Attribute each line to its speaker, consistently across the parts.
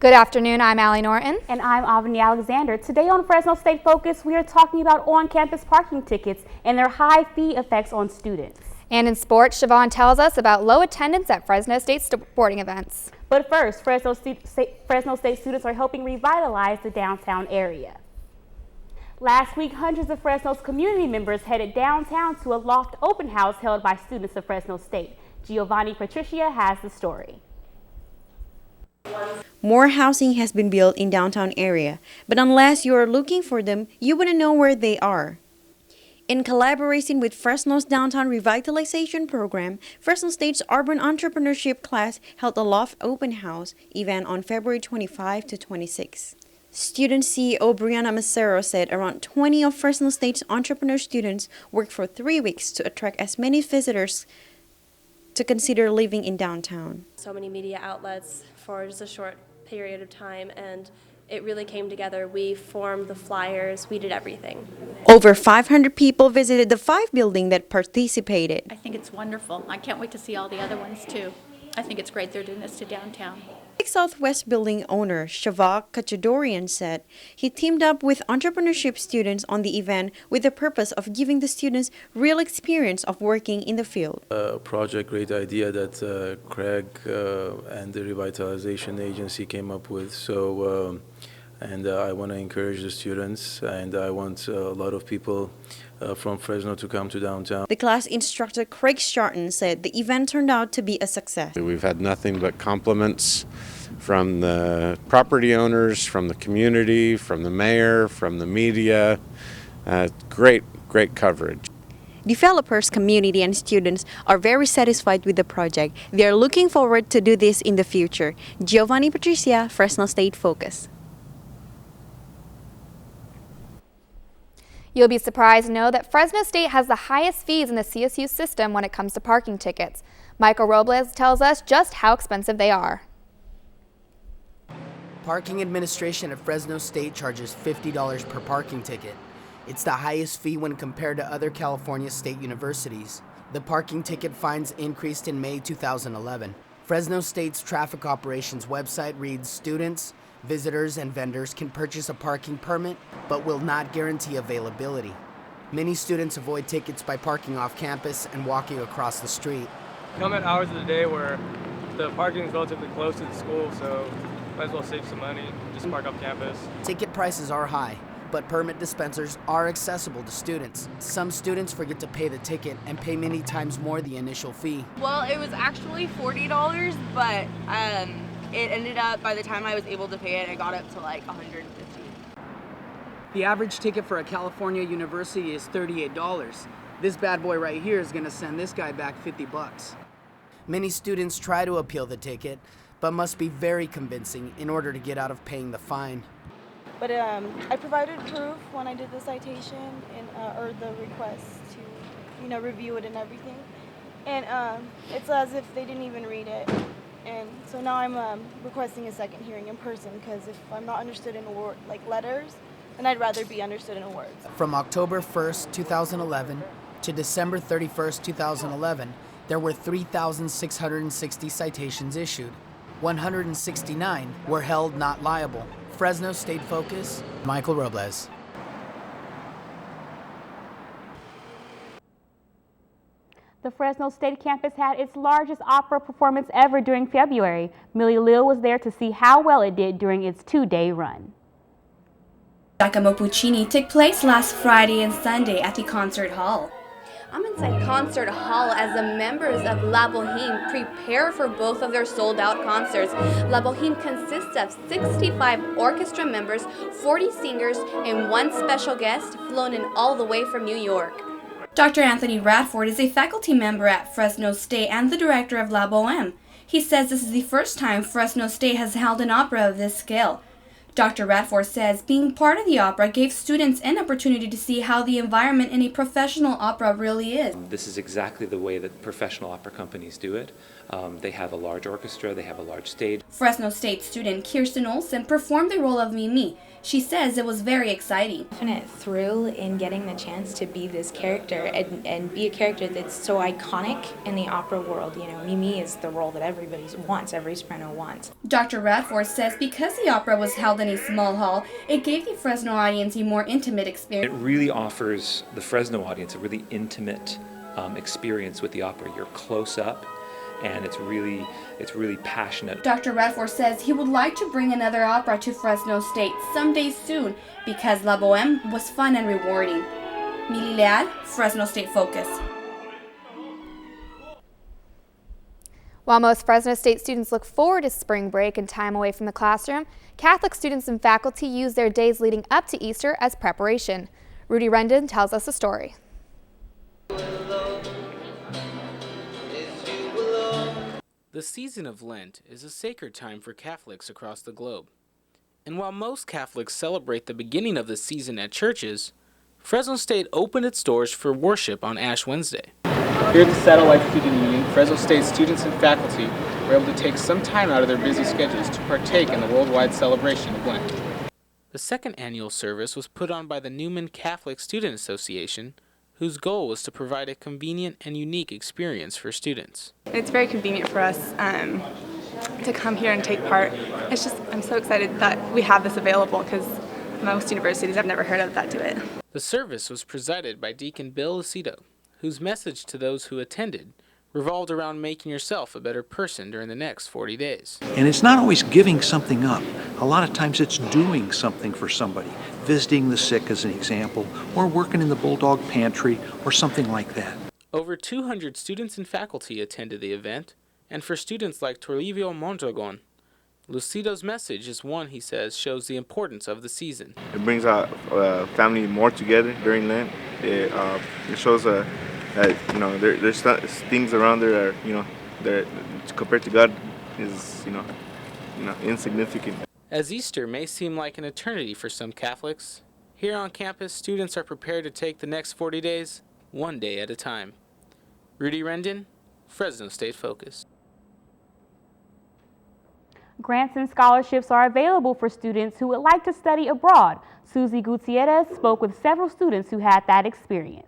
Speaker 1: Good afternoon, I'm Allie Norton.
Speaker 2: And I'm Avani Alexander. Today on Fresno State Focus, we are talking about on-campus parking tickets and their high fee effects on students.
Speaker 1: And in sports, Siobhan tells us about low attendance at Fresno State sporting events.
Speaker 2: But first, Fresno State students are helping revitalize the downtown area. Last week, hundreds of Fresno's community members headed downtown to a loft open house held by students of Fresno State. Giovanni Patricia has the story.
Speaker 3: More housing has been built in downtown area, but unless you are looking for them, you wouldn't know where they are. In collaboration with Fresno's Downtown Revitalization Program, Fresno State's Urban Entrepreneurship class held a loft open house event on February 25 to 26. Student CEO Brianna Macero said around 20 of Fresno State's entrepreneur students worked for 3 weeks to attract as many visitors to consider living in downtown.
Speaker 4: So many media outlets for just a short period of time, and it really came together. We formed the flyers, we did everything.
Speaker 3: Over 500 people visited the 5 building that participated.
Speaker 5: I think it's wonderful. I can't wait to see all the other ones too. I think it's great they're doing this to downtown.
Speaker 3: Southwest building owner Shavak Kachadorian said he teamed up with entrepreneurship students on the event with the purpose of giving the students real experience of working in the field.
Speaker 6: Project, great idea that Craig and the Revitalization Agency came up with. And I want to encourage the students, and I want a lot of people from Fresno to come to downtown.
Speaker 3: The class instructor Craig Sharton said the event turned out to be a success.
Speaker 7: We've had nothing but compliments from the property owners, from the community, from the mayor, from the media. Great coverage.
Speaker 3: Developers, community, and students are very satisfied with the project. They are looking forward to do this in the future. Giovanni Patricia, Fresno State Focus.
Speaker 1: You'll be surprised to know that Fresno State has the highest fees in the CSU system when it comes to parking tickets. Michael Robles tells us just how expensive they are.
Speaker 8: Parking administration at Fresno State charges $50 per parking ticket. It's the highest fee when compared to other California state universities. The parking ticket fines increased in May 2011. Fresno State's traffic operations website reads, students, visitors, and vendors can purchase a parking permit, but will not guarantee availability. Many students avoid tickets by parking off campus and walking across the street.
Speaker 9: Come at hours of the day where the parking is relatively close to the school, so might as well save some money, just park off campus.
Speaker 8: Ticket prices are high, but permit dispensers are accessible to students. Some students forget to pay the ticket and pay many times more the initial fee.
Speaker 10: Well, it was actually $40, but it ended up, by the time I was able to pay it, it got up to like $150.
Speaker 8: The average ticket for a California university is $38. This bad boy right here is gonna send this guy back $50. Many students try to appeal the ticket, but must be very convincing in order to get out of paying the fine.
Speaker 11: But I provided proof when I did the citation and or the request to, review it and everything. And it's as if they didn't even read it. And so now I'm requesting a second hearing in person, because if I'm not understood in letters, then I'd rather be understood in words.
Speaker 8: From October 1st, 2011 to December 31st, 2011, there were 3,660 citations issued. 169 were held not liable. Fresno State Focus, Michael Robles.
Speaker 2: The Fresno State campus had its largest opera performance ever during February. Millie Liu was there to see how well it did during its 2-day run.
Speaker 12: Giacomo Puccini took place last Friday and Sunday at the concert hall.
Speaker 13: I'm inside Concert Hall as the members of La Boheme prepare for both of their sold-out concerts. La Boheme consists of 65 orchestra members, 40 singers, and 1 special guest flown in all the way from New York.
Speaker 12: Dr. Anthony Radford is a faculty member at Fresno State and the director of La Boheme. He says this is the first time Fresno State has held an opera of this scale. Dr. Radford says being part of the opera gave students an opportunity to see how the environment in a professional opera really is.
Speaker 14: This is exactly the way that professional opera companies do it. They have a large orchestra, they have a large stage.
Speaker 12: Fresno State student Kirsten Olsen performed the role of Mimi. She says it was very exciting.
Speaker 15: Definite thrill in getting the chance to be this character and be a character that's so iconic in the opera world. You know, Mimi is the role that everybody wants, every soprano wants.
Speaker 12: Dr. Radford says because the opera was held in a small hall, it gave the Fresno audience a more intimate experience.
Speaker 14: It really offers the Fresno audience a really intimate experience with the opera. You're close up, and it's really passionate.
Speaker 12: Dr. Radford says he would like to bring another opera to Fresno State someday soon because La Boheme was fun and rewarding. Mili Leal, Fresno State Focus.
Speaker 1: While most Fresno State students look forward to spring break and time away from the classroom, Catholic students and faculty use their days leading up to Easter as preparation. Rudy Rendon tells us a story.
Speaker 16: The season of Lent is a sacred time for Catholics across the globe. And while most Catholics celebrate the beginning of the season at churches, Fresno State opened its doors for worship on Ash Wednesday.
Speaker 17: Here at the Satellite Student Union, Fresno State students and faculty were able to take some time out of their busy schedules to partake in the worldwide celebration of Lent.
Speaker 16: The second annual service was put on by the Newman Catholic Student Association, whose goal was to provide a convenient and unique experience for students.
Speaker 18: It's very convenient for us to come here and take part. I'm so excited that we have this available because most universities have never heard of that do it.
Speaker 16: The service was presided by Deacon Bill Sidlow, whose message to those who attended revolved around making yourself a better person during the next 40 days.
Speaker 19: And it's not always giving something up. A lot of times it's doing something for somebody, visiting the sick as an example, or working in the Bulldog Pantry, or something like that.
Speaker 16: Over 200 students and faculty attended the event, and for students like Toribio Mondragon, Lucido's message is one he says shows the importance of the season.
Speaker 20: It brings our family more together during Lent. It shows that there's things around there that compared to God is insignificant.
Speaker 16: As Easter may seem like an eternity for some Catholics, here on campus students are prepared to take the next 40 days one day at a time. Rudy Rendon, Fresno State Focus.
Speaker 2: Grants and scholarships are available for students who would like to study abroad. Susie Gutierrez spoke with several students who had that experience.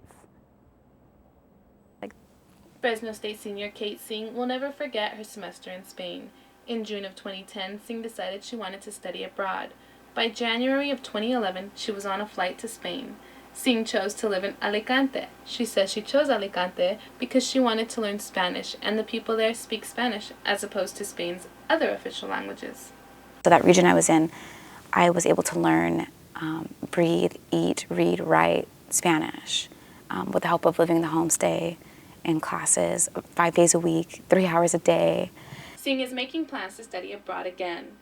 Speaker 21: Fresno State senior Kate Singh will never forget her semester in Spain. In June of 2010, Singh decided she wanted to study abroad. By January of 2011, she was on a flight to Spain. Singh chose to live in Alicante. She says she chose Alicante because she wanted to learn Spanish, and the people there speak Spanish as opposed to Spain's other official languages.
Speaker 22: So that region I was in, I was able to learn breathe, eat, read, write Spanish with the help of living in the homestay in classes 5 days a week, 3 hours a day.
Speaker 21: Singh is making plans to study abroad again.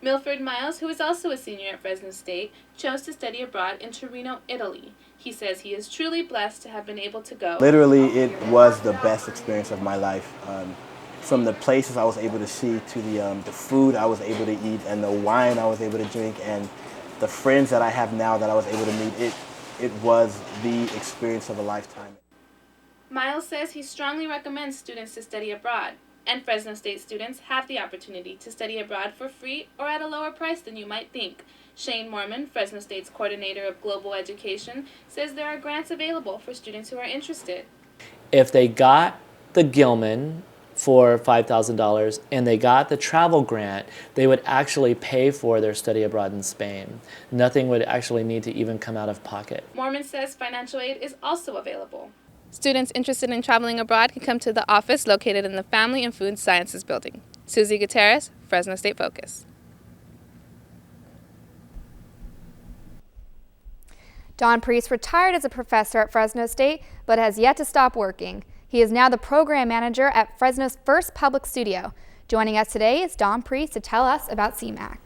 Speaker 21: Milford Miles, who is also a senior at Fresno State, chose to study abroad in Torino, Italy. He says he is truly blessed to have been able to go.
Speaker 23: Literally, it was the best experience of my life. From the places I was able to see to the food I was able to eat and the wine I was able to drink and the friends that I have now that I was able to meet, it was the experience of a lifetime.
Speaker 21: Miles says he strongly recommends students to study abroad, and Fresno State students have the opportunity to study abroad for free or at a lower price than you might think. Shane Mormon, Fresno State's coordinator of global education, says there are grants available for students who are interested.
Speaker 24: If they got the Gilman for $5,000 and they got the travel grant, they would actually pay for their study abroad in Spain. Nothing would actually need to even come out of pocket.
Speaker 21: Mormon says financial aid is also available. Students interested in traveling abroad can come to the office located in the Family and Food Sciences Building. Susie Gutierrez, Fresno State Focus.
Speaker 1: Don Priest retired as a professor at Fresno State, but has yet to stop working. He is now the program manager at Fresno's first public studio. Joining us today is Don Priest to tell us about CMAC.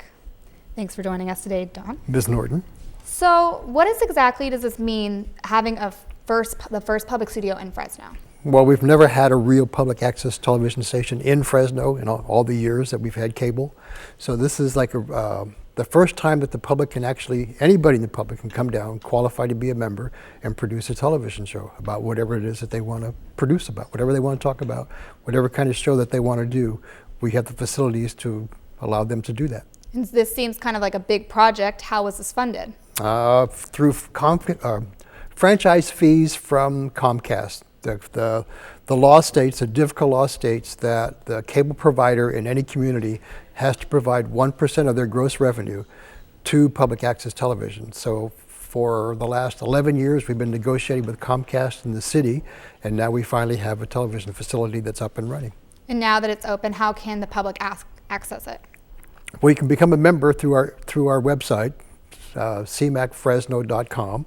Speaker 1: Thanks for joining us today, Don.
Speaker 25: Ms. Norton.
Speaker 1: So what exactly does this mean, having the first public studio in Fresno?
Speaker 25: Well, we've never had a real public access television station in Fresno in all the years that we've had cable. So this is like the first time that the public can actually, anybody in the public can come down, qualify to be a member, and produce a television show about whatever it is that they want to produce about, whatever they want to talk about, whatever kind of show that they want to do. We have the facilities to allow them to do that.
Speaker 1: And this seems kind of like a big project. How was this funded?
Speaker 25: Through franchise fees from Comcast. The law states, the difficult law states that the cable provider in any community has to provide 1% of their gross revenue to public access television. So for the last 11 years, we've been negotiating with Comcast in the city, and now we finally have a television facility that's up and running.
Speaker 1: And now that it's open, how can the public access it?
Speaker 25: Well, you can become a member through our website, cmacfresno.com,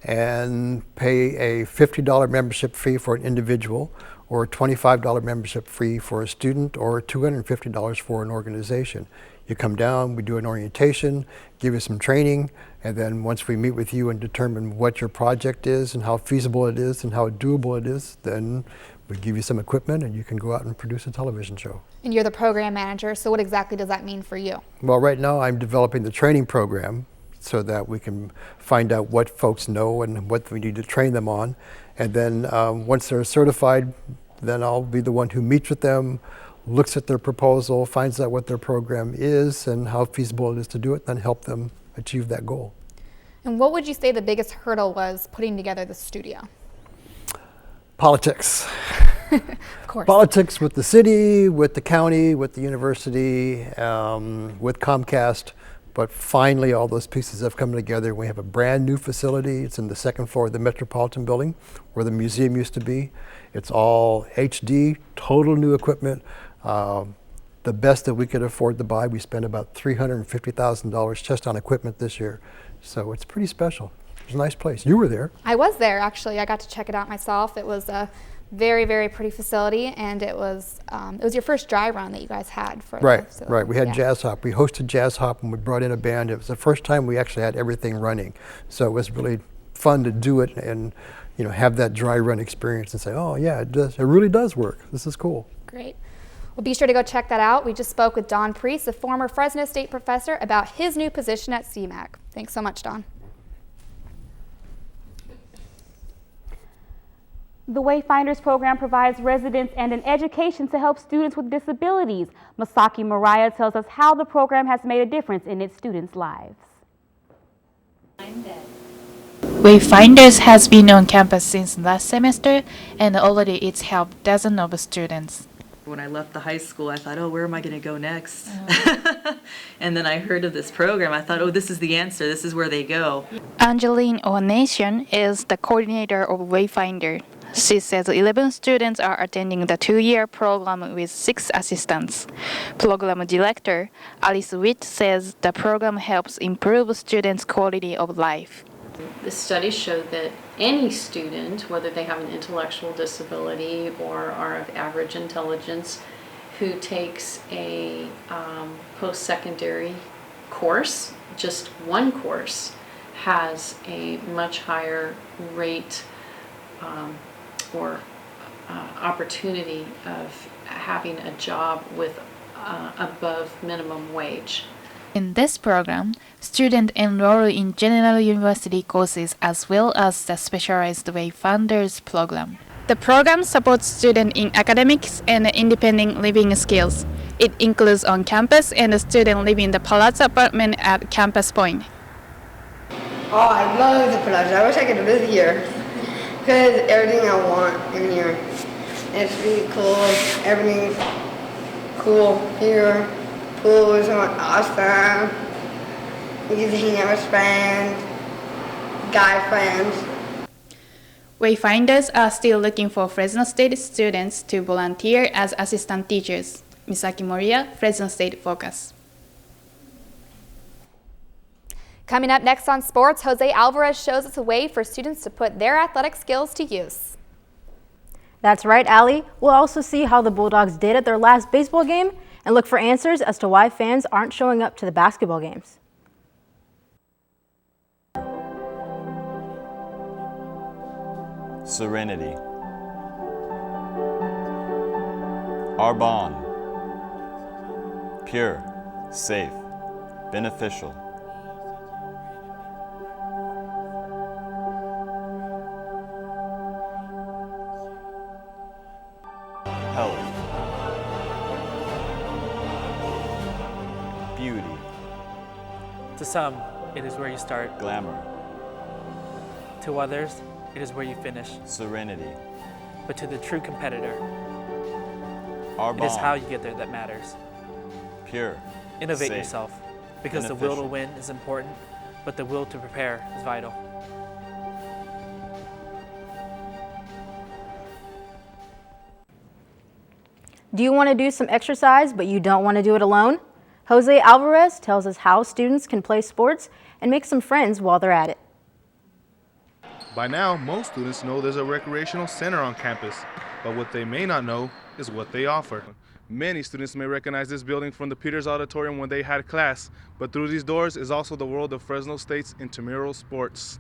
Speaker 25: and pay a $50 membership fee for an individual, or a $25 membership fee for a student, or $250 for an organization. You come down, we do an orientation, give you some training, and then once we meet with you and determine what your project is and how feasible it is and how doable it is, then we give you some equipment and you can go out and produce a television show.
Speaker 1: And you're the program manager, so what exactly does that mean for you?
Speaker 25: Well, right now I'm developing the training program so that we can find out what folks know and what we need to train them on. And then once they're certified, then I'll be the one who meets with them, looks at their proposal, finds out what their program is and how feasible it is to do it, then help them achieve that goal.
Speaker 1: And what would you say the biggest hurdle was putting together the studio?
Speaker 25: Politics.
Speaker 1: Of course.
Speaker 25: Politics with the city, with the county, with the university, with Comcast. But finally, all those pieces have come together. We have a brand new facility. It's in the second floor of the Metropolitan Building, where the museum used to be. It's all HD, total new equipment. The best that we could afford to buy. We spent about $350,000 just on equipment this year. So it's pretty special. It's a nice place. You were there.
Speaker 1: I was there, actually. I got to check it out myself. It was a very, very pretty facility, and it was your first dry run that you guys had for
Speaker 25: Right,
Speaker 1: the facility.
Speaker 25: right. We had Jazz Hop. We hosted Jazz Hop and we brought in a band. It was the first time we actually had everything running. So it was really fun to do it and have that dry run experience and say, oh yeah, it does. It really does work. This is cool.
Speaker 1: Great. Well, be sure to go check that out. We just spoke with Don Priest, a former Fresno State professor, about his new position at CMAC. Thanks so much, Don.
Speaker 2: The Wayfinders program provides residents and an education to help students with disabilities. Masaki Mariah tells us how the program has made a difference in its students' lives.
Speaker 3: Wayfinders has been on campus since last semester, and already it's helped dozens of students.
Speaker 4: When I left the high school, I thought, oh, where am I going to go next? And then I heard of this program. I thought, oh, this is the answer. This is where they go.
Speaker 3: Angeline Onation is the coordinator of Wayfinder. She says 11 students are attending the 2-year program with 6 assistants. Program director Alice Witt says the program helps improve students' quality of life.
Speaker 5: The studies show that any student, whether they have an intellectual disability or are of average intelligence, who takes a post-secondary course, just one course, has a much higher rate or opportunity of having a job with above minimum wage.
Speaker 3: In this program, students enroll in general university courses as well as the specialized Wayfinders program. The program supports students in academics and independent living skills. It includes on-campus and a student living in the Palazzo apartment at Campus Point.
Speaker 6: Oh, I love the Palazzo. I wish I could live here because everything I want in here. It's really cool. Everything's cool here. Pool is awesome. You get to hang out with friends, guy friends.
Speaker 3: Wayfinders are still looking for Fresno State students to volunteer as assistant teachers. Misaki Moria, Fresno State Focus.
Speaker 1: Coming up next on sports, Jose Alvarez shows us a way for students to put their athletic skills to use.
Speaker 7: That's right, Allie. We'll also see how the Bulldogs did at their last baseball game and look for answers as to why fans aren't showing up to the basketball games.
Speaker 26: Serenity. Our bond. Pure, safe, beneficial. Health. Beauty.
Speaker 8: To some, it is where you start.
Speaker 26: Glamour.
Speaker 8: To others, it is where you finish.
Speaker 26: Serenity.
Speaker 8: But to the true competitor,
Speaker 26: Our
Speaker 8: it is
Speaker 26: bond.
Speaker 8: how you get there that matters.
Speaker 26: Pure.
Speaker 8: Innovate
Speaker 26: Safe.
Speaker 8: yourself, because the will to
Speaker 26: Beneficial.
Speaker 8: win is important, but the will to prepare is vital.
Speaker 7: Do you want to do some exercise, but you don't want to do it alone? Jose Alvarez tells us how students can play sports and make some friends while they're at it.
Speaker 9: By now, most students know there's a recreational center on campus, but what they may not know is what they offer. Many students may recognize this building from the Peters Auditorium when they had class, but through these doors is also the world of Fresno State's intramural sports.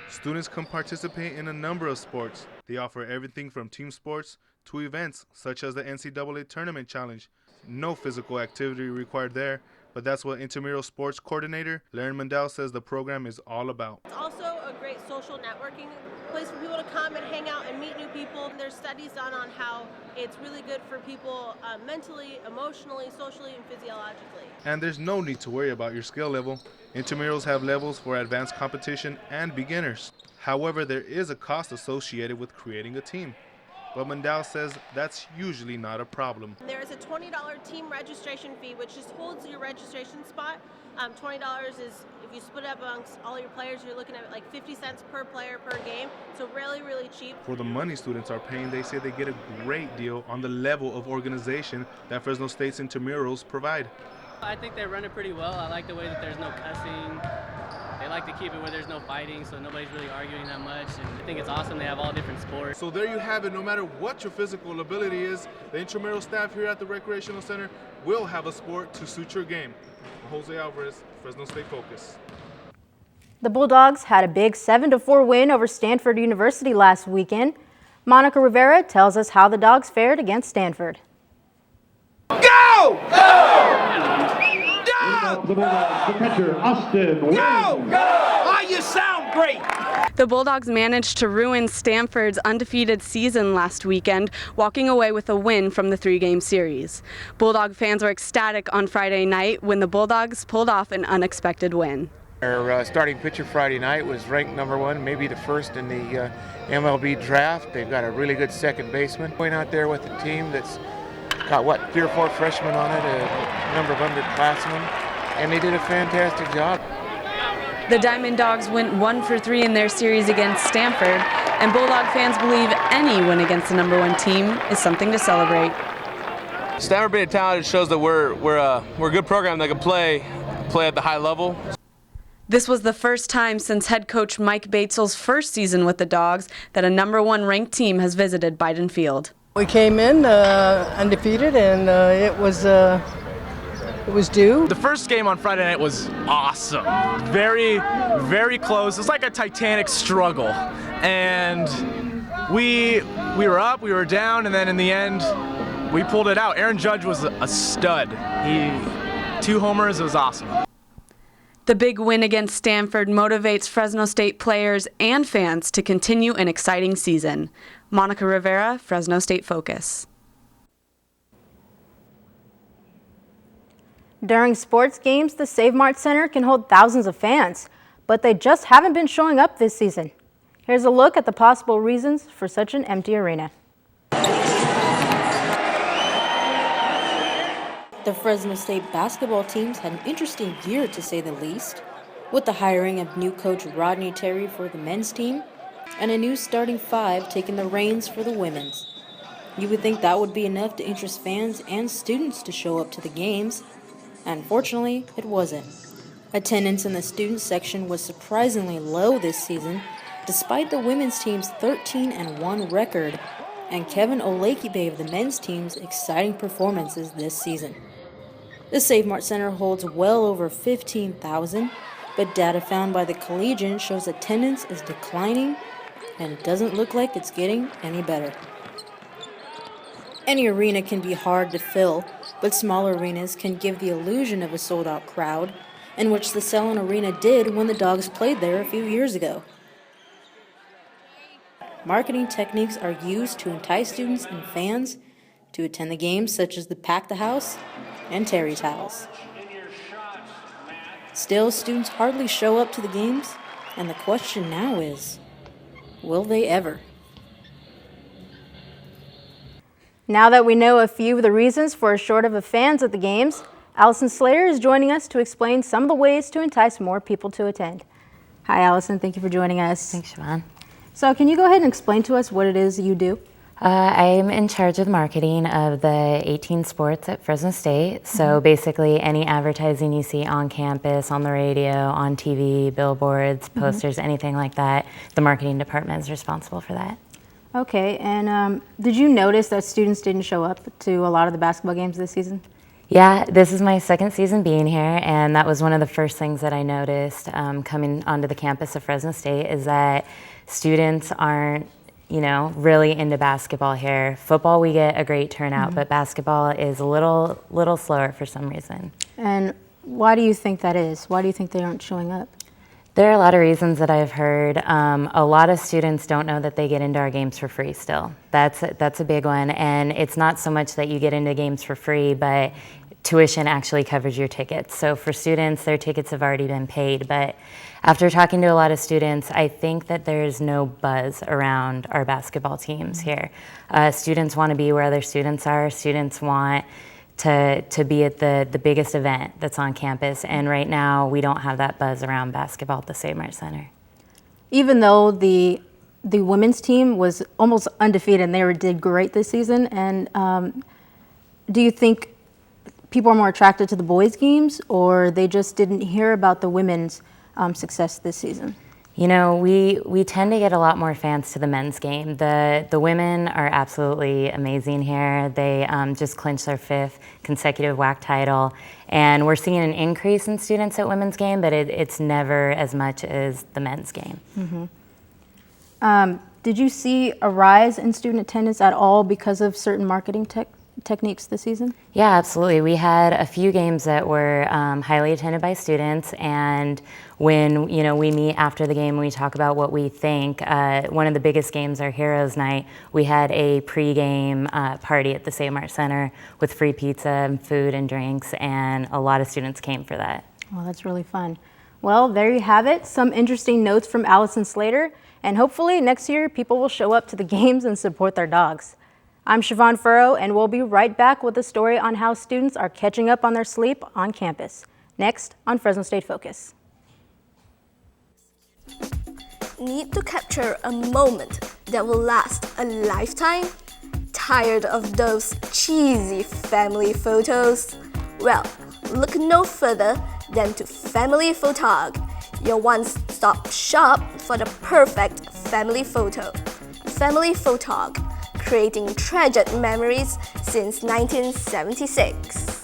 Speaker 9: Students can participate in a number of sports. They offer everything from team sports to events such as the NCAA Tournament Challenge. No physical activity required there, but that's what intramural sports coordinator Lauren Mendel says the program is all about.
Speaker 10: It's also a great social networking place for people to come and hang out and meet new people. There's studies done on how it's really good for people mentally, emotionally, socially, and physiologically.
Speaker 9: And there's no need to worry about your skill level. Intramurals have levels for advanced competition and beginners. However, there is a cost associated with creating a team. But Mendel says that's usually not a problem.
Speaker 10: There is a $20 team registration fee, which just holds your registration spot. $20 is, if you split it up amongst all your players, you're looking at like 50 cents per player per game. So really, really cheap.
Speaker 9: For the money students are paying, they say they get a great deal on the level of organization that Fresno State's intramurals provide.
Speaker 11: I think they run it pretty well. I like the way that there's no cussing. They like to keep it where there's no fighting, so nobody's really arguing that much. And I think it's awesome they have all different sports.
Speaker 9: So there you have it. No matter what your physical ability is, the intramural staff here at the Recreational Center will have a sport to suit your game. Jose Alvarez, Fresno State Focus.
Speaker 7: The Bulldogs had a big 7-4 win over Stanford University last weekend. Monica Rivera tells us how the Dogs fared against Stanford.
Speaker 13: Go! The catcher, Austin. Go! Oh, you sound great!
Speaker 15: The Bulldogs managed to ruin Stanford's undefeated season last weekend, walking away with a win from the 3-game series. Bulldog fans were ecstatic on Friday night when the Bulldogs pulled off an unexpected win.
Speaker 27: Our starting pitcher Friday night was ranked #1, maybe the first in the MLB draft. They've got a really good second baseman. Going out there with a team that's got, 3 or 4 freshmen on it, a number of underclassmen, and they did a fantastic job.
Speaker 15: The Diamond Dogs went 1 for 3 in their series against Stanford, and Bulldog fans believe any win against the #1 team is something to celebrate.
Speaker 28: Stanford being talented shows that we're a good program that can play at the high level.
Speaker 15: This was the first time since head coach Mike Batesell's first season with the Dogs that a #1 ranked team has visited Biden Field.
Speaker 29: We came in undefeated, and it was due.
Speaker 27: The first game on Friday night was awesome. Very, very close. It's like a Titanic struggle. And we were up, we were down, and then in the end, we pulled it out. Aaron Judge was a stud. 2 homers, it was awesome.
Speaker 15: The big win against Stanford motivates Fresno State players and fans to continue an exciting season. Monica Rivera, Fresno State Focus.
Speaker 7: During sports games, the Save Mart Center can hold thousands of fans, but they just haven't been showing up this season. Here's a look at the possible reasons for such an empty arena.
Speaker 30: The Fresno State basketball teams had an interesting year, to say the least, with the hiring of new coach Rodney Terry for the men's team and a new starting 5 taking the reins for the women's. You would think that would be enough to interest fans and students to show up to the games. Unfortunately, it wasn't. Attendance in the student section was surprisingly low this season, despite the women's team's 13-1 record and Kevin Olekibe of the men's team's exciting performances this season. The Save Mart Center holds well over 15,000, but data found by the Collegian shows attendance is declining and it doesn't look like it's getting any better. Any arena can be hard to fill, but small arenas can give the illusion of a sold-out crowd, in which the Selland Arena did when the Dogs played there a few years ago. Marketing techniques are used to entice students and fans to attend the games, such as the Pack the House and terry towels. Still, students hardly show up to the games, and the question now is, will they ever?
Speaker 7: Now that we know a few of the reasons for a shortage of fans at the games, Allison Slater is joining us to explain some of the ways to entice more people to attend. Hi, Allison. Thank you for joining us.
Speaker 12: Thanks, Siobhan.
Speaker 7: So can you go ahead and explain to us what it is you do?
Speaker 12: I'm in charge of the marketing of the 18 sports at Fresno State. So basically any advertising you see on campus, on the radio, on TV, billboards, posters, anything like that, the marketing department is responsible for that.
Speaker 7: Okay, and did you notice that students didn't show up to a lot of the basketball games this season?
Speaker 12: Yeah, this is my second season being here, and that was one of the first things that I noticed coming onto the campus of Fresno State is that students aren't, you know, really into basketball here. Football, we get a great turnout, but basketball is a little slower for some reason.
Speaker 7: And why do you think that is? Why do you think they aren't showing up?
Speaker 12: There are a lot of reasons that I've heard. A lot of students don't know that they get into our games for free still. That's a big one, and it's not so much that you get into games for free, but tuition actually covers your tickets. So for students, their tickets have already been paid, but after talking to a lot of students, I think that there's no buzz around our basketball teams here. Students want to be where other students are. Students want to be at the biggest event that's on campus, and right now we don't have that buzz around basketball at the Save Mart Center.
Speaker 7: Even though the women's team was almost undefeated and they did great this season, and do you think people are more attracted to the boys' games, or they just didn't hear about the women's success this season?
Speaker 12: You know, we tend to get a lot more fans to the men's game. The women are absolutely amazing here. They just clinched their 5th consecutive WAC title, and we're seeing an increase in students at women's game, but it's never as much as the men's game.
Speaker 7: Did you see a rise in student attendance at all because of certain marketing techniques this season?
Speaker 12: Yeah, absolutely. We had a few games that were highly attended by students, and when we meet after the game and we talk about what we think, one of the biggest games, our Heroes Night, we had a pre-game party at the Save Mart Center with free pizza and food and drinks, and a lot of students came for that.
Speaker 7: Well, that's really fun. Well, there you have it, some interesting notes from Allison Slater, and hopefully next year people will show up to the games and support their dogs. I'm Siobhan Furrow, and we'll be right back with a story on how students are catching up on their sleep on campus. Next on Fresno State Focus.
Speaker 14: Need to capture a moment that will last a lifetime? Tired of those cheesy family photos? Well, look no further than to Family Photog, your one-stop shop for the perfect family photo. Family Photog, creating treasured memories since 1976.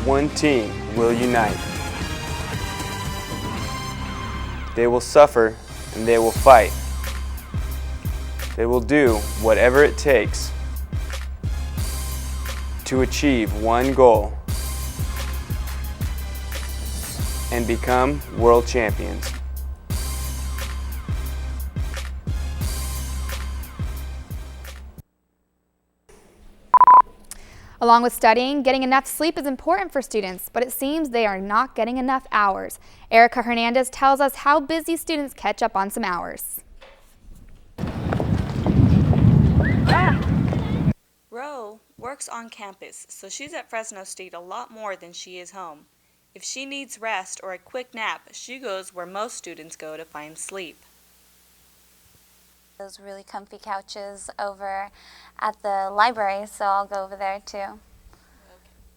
Speaker 16: One team will unite. They will suffer and they will fight. They will do whatever it takes to achieve one goal and become world champions.
Speaker 1: Along with studying, getting enough sleep is important for students, but it seems they are not getting enough hours. Erica Hernandez tells us how busy students catch up on some hours.
Speaker 17: Ro works on campus, so she's at Fresno State a lot more than she is home. If she needs rest or a quick nap, she goes where most students go to find sleep.
Speaker 18: Those really comfy couches over at the library, so I'll go over there too.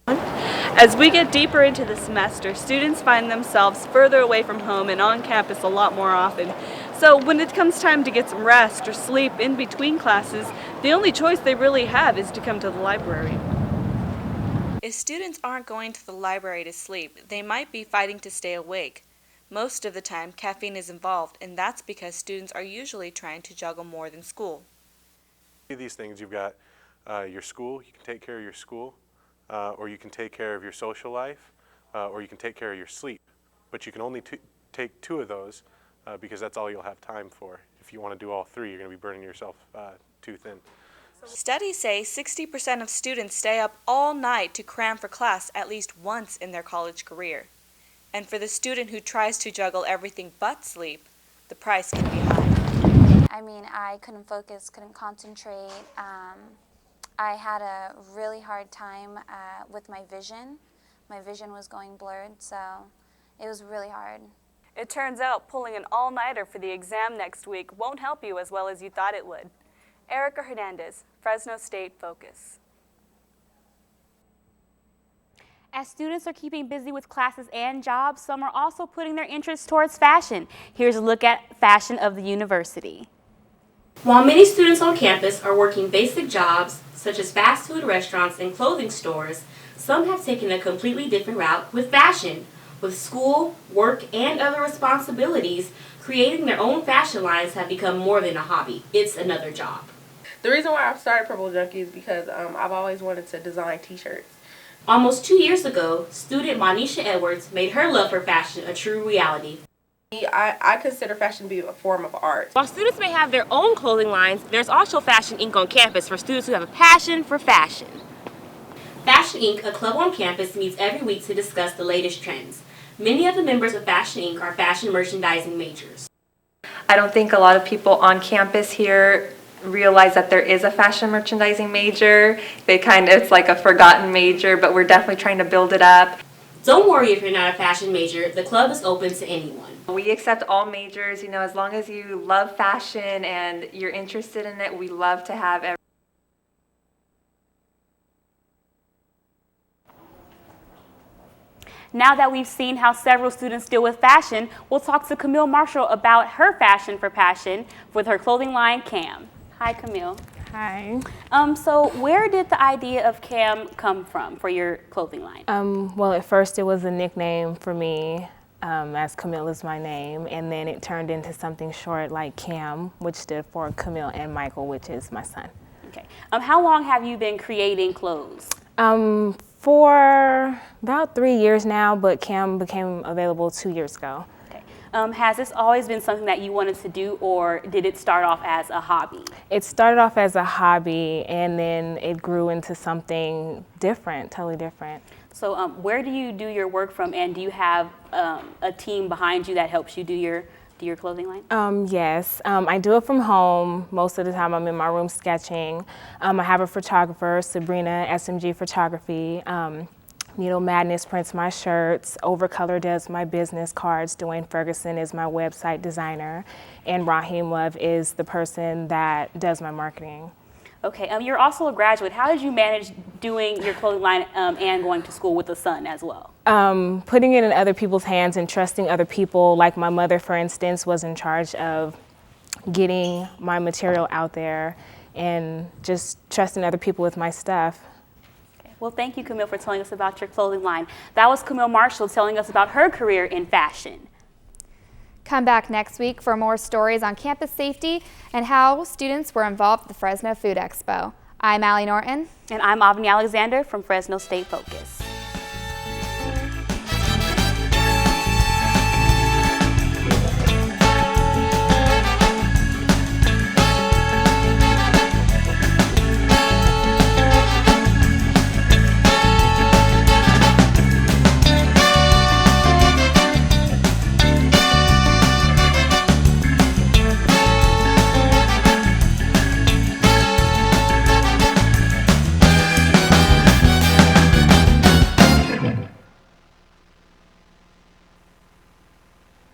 Speaker 15: As we get deeper into the semester, students find themselves further away from home and on campus a lot more often. So when it comes time to get some rest or sleep in between classes, the only choice they really have is to come to the library.
Speaker 17: If students aren't going to the library to sleep, they might be fighting to stay awake. Most of the time, caffeine is involved, and that's because students are usually trying to juggle more than school.
Speaker 19: These things, you've got your school, you can take care of your school, or you can take care of your social life, or you can take care of your sleep. But you can only take 2 of those because that's all you'll have time for. If you want to do all three, you're going to be burning yourself too thin.
Speaker 17: Studies say 60% of students stay up all night to cram for class at least once in their college career. And for the student who tries to juggle everything but sleep, the price can be high.
Speaker 18: I mean, I couldn't focus, couldn't concentrate. I had a really hard time with my vision. My vision was going blurred, so it was really hard.
Speaker 15: It turns out pulling an all-nighter for the exam next week won't help you as well as you thought it would. Erica Hernandez, Fresno State Focus.
Speaker 2: As students are keeping busy with classes and jobs, some are also putting their interests towards fashion. Here's a look at fashion of the university. While many students on campus are working basic jobs, such as fast food restaurants and clothing stores, some have taken a completely different route with fashion. With school, work, and other responsibilities, creating their own fashion lines have become more than a hobby. It's another job.
Speaker 4: The reason why I started Purple Junkie is because I've always wanted to design t-shirts.
Speaker 2: Almost 2 years ago, student Monisha Edwards made her love for fashion a true reality.
Speaker 4: I consider fashion to be a form of art.
Speaker 2: While students may have their own clothing lines, there's also Fashion Inc. on campus for students who have a passion for fashion. Fashion Inc., a club on campus, meets every week to discuss the latest trends. Many of the members of Fashion Inc. are fashion merchandising majors.
Speaker 5: I don't think a lot of people on campus here realize that there is a fashion merchandising major. It's like a forgotten major, but we're definitely trying to build it up.
Speaker 2: Don't worry if you're not a fashion major, the club is open to anyone.
Speaker 5: We accept all majors, as long as you love fashion and you're interested in it, we love to have everyone.
Speaker 2: Now that we've seen how several students deal with fashion, we'll talk to Camille Marshall about her fashion for passion with her clothing line, Cam. Hi, Camille.
Speaker 6: Hi.
Speaker 2: So where did the idea of Cam come from for your clothing line?
Speaker 6: Well, at first it was a nickname for me, as Camille is my name, and then it turned into something short like Cam, which stood for Camille and Michael, which is my son.
Speaker 2: Okay. How long have you been creating clothes?
Speaker 6: For about 3 years now, but Cam became available 2 years ago.
Speaker 2: Okay. Has this always been something that you wanted to do, or did it start off as a hobby?
Speaker 6: It started off as a hobby, and then it grew into something different, totally different.
Speaker 2: So where do you do your work from, and do you have a team behind you that helps you do your clothing line?
Speaker 6: Yes, I do it from home. Most of the time I'm in my room sketching. I have a photographer, Sabrina, SMG Photography. Needle Madness prints my shirts. Overcolor does my business cards. Dwayne Ferguson is my website designer. And Raheem Love is the person that does my marketing.
Speaker 2: Okay, you're also a graduate. How did you manage doing your clothing line and going to school with a son as well?
Speaker 6: Putting it in other people's hands and trusting other people, like my mother, for instance, was in charge of getting my material out there and just trusting other people with my stuff.
Speaker 2: Okay. Well, thank you, Camille, for telling us about your clothing line. That was Camille Marshall telling us about her career in fashion.
Speaker 1: Come back next week for more stories on campus safety and how students were involved at the Fresno Food Expo. I'm Allie Norton.
Speaker 2: And I'm Avni Alexander from Fresno State Focus.